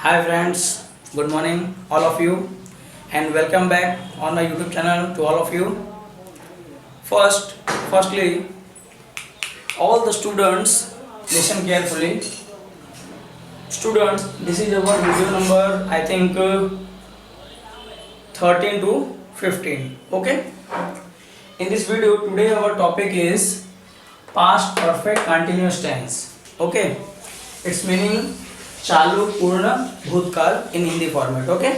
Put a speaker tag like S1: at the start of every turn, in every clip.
S1: Hi friends, good morning all of you and welcome back on my YouTube channel to all of you. Firstly, all the students listen carefully. Students, this is our video number I think 13 to 15. Okay. In this video today our topic is past perfect continuous tense. Okay. Its meaning चालू पूर्ण भूतकाल in Hindi format. Okay,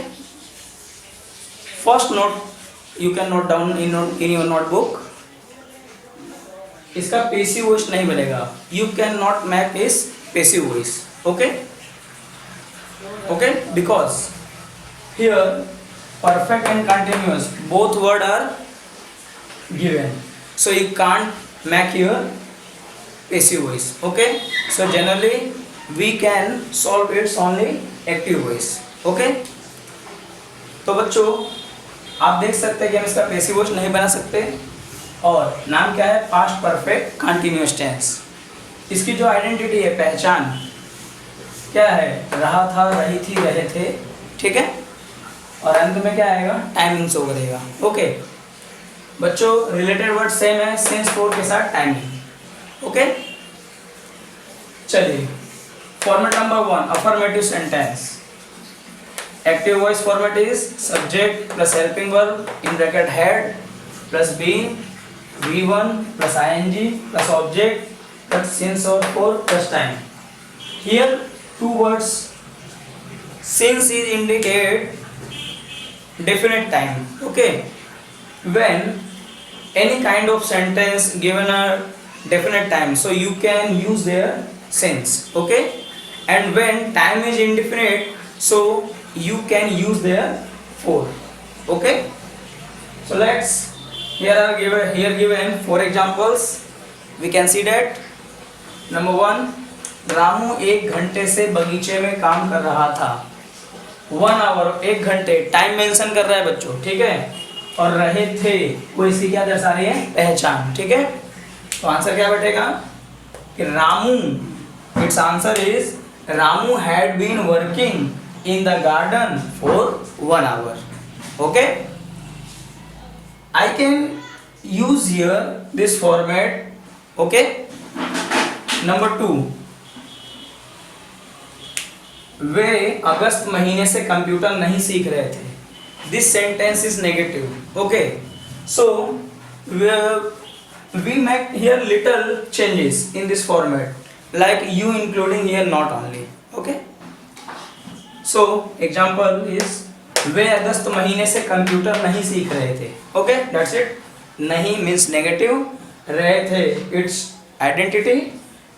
S1: first note you can note down in your notebook. इसका passive voice नहीं बनेगा. You can not make इस passive voice. Okay okay, because here perfect and continuous both word are given, so you can't make your passive voice. Okay, so generally we can solve its only active voice. Okay, तो बच्चों आप देख सकते हैं कि हम इसका passive voice नहीं बना सकते. और नाम क्या है? Past perfect continuous tense. इसकी जो आइडेंटिटी है, पहचान क्या है? रहा था, रही थी, रहे थे. ठीक है, और अंत में क्या आएगा? टाइमिंग शो करेगा. ओके बच्चों, रिलेटेड वर्ड सेम है सिंस फोर के साथ टाइमिंग. ओके चलिए, format number 1 affirmative sentence. Active voice format is subject plus helping verb in bracket had plus being V1 plus ing plus object plus since और for plus time. Here two words. Since is indicate definite time. Okay, when any kind of sentence given a definite time, so you can use their since. Okay, and when time is indefinite, so you can use their for. Okay, so let's here given 4 examples. We can see that number 1, Ramu 1 घंटे से बगीचे में काम कर रहा था. 1 our, 1 घंटे, time mention कर रहा है बच्चों. ठीक है, और रहे थे वो इसकी क्या दर्शा रही है? पहचान. ठीक है, तो आंसर क्या बैठेगा कि Ramu, its answer is Ramu had been working in the garden for 1 hour. Okay, I can use here this format. Okay, number 2, वे अगस्त महीने से कंप्यूटर नहीं सीख रहे थे. This sentence is negative. Okay, so we make here little changes in this format, like you including here not only. Okay, so example is वे अगस्त महीने से कंप्यूटर नहीं सीख रहे थे. Okay, that's it. नहीं means negative, रहे थे its identity,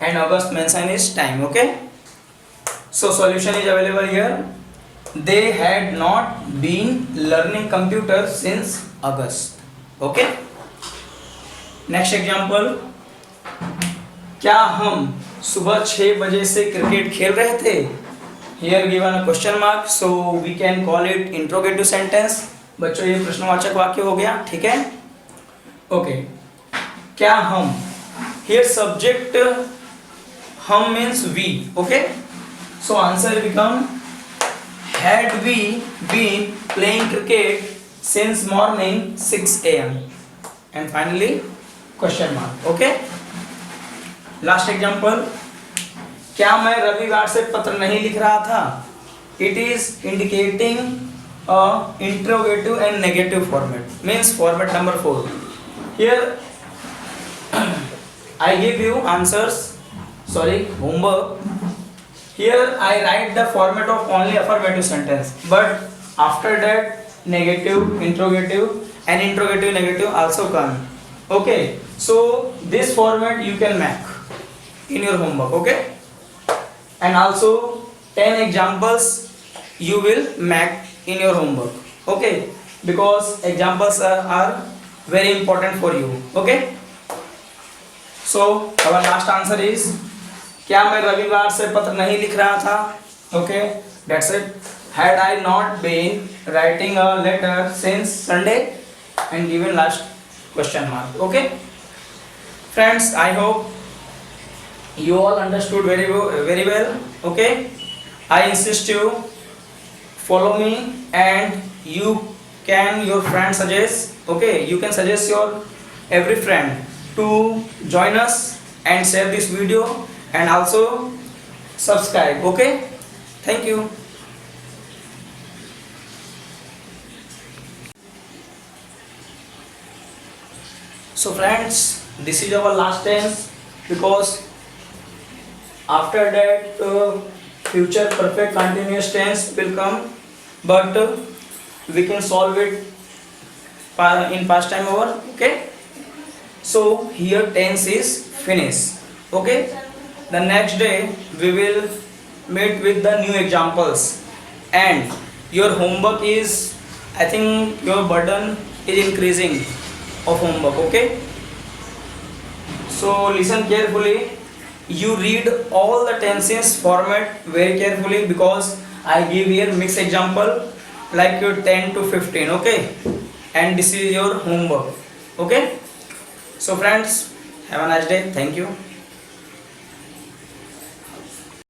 S1: and August mention is time. Okay, so solution is available here. They had not been learning computer since August. Okay, next example, क्या हम सुबह 6 बजे से क्रिकेट खेल रहे थे? Here given a question mark, so we can call it interrogative sentence. बच्चों ये प्रश्नवाचक वाक्य हो गया. ठीक है, ओके. क्या हम, हियर सब्जेक्ट हम means we. Okay, so answer become had we been playing cricket since morning 6 AM. And finally question mark. Okay, last example, क्या मैं रविवार से पत्र नहीं लिख रहा था? It is indicating a interrogative and negative format, means format number 4. Here I give you answers, sorry homework. Here I write the format of only affirmative sentence, but after that negative, interrogative and interrogative negative also come. Okay, so this format you can make in your homework. Okay, and also 10 examples you will make in your homework. Okay, because examples are very important for you. Okay, so our last answer is क्या मैं रविवार से पत्र नहीं लिख रहा था? Okay, that's it. Had I not been writing a letter since Sunday, and given last question mark. Okay friends, I hope you all understood very well. Okay, I insist you follow me, and you can your friend suggest, okay, you can suggest your every friend to join us and share this video, and also subscribe. Okay, thank you. So friends, this is our last tense, because after that future perfect continuous tense will come, but we can solve it in past time over. Okay, so here tense is finished. Okay, the next day we will meet with the new examples, and your homework is, I think your burden is increasing of homework. Okay, so listen carefully, you read all the tenses format very carefully, because I give here mixed example like your 10 to 15. Okay, and this is your homework. Okay, so friends, have a nice day. Thank you.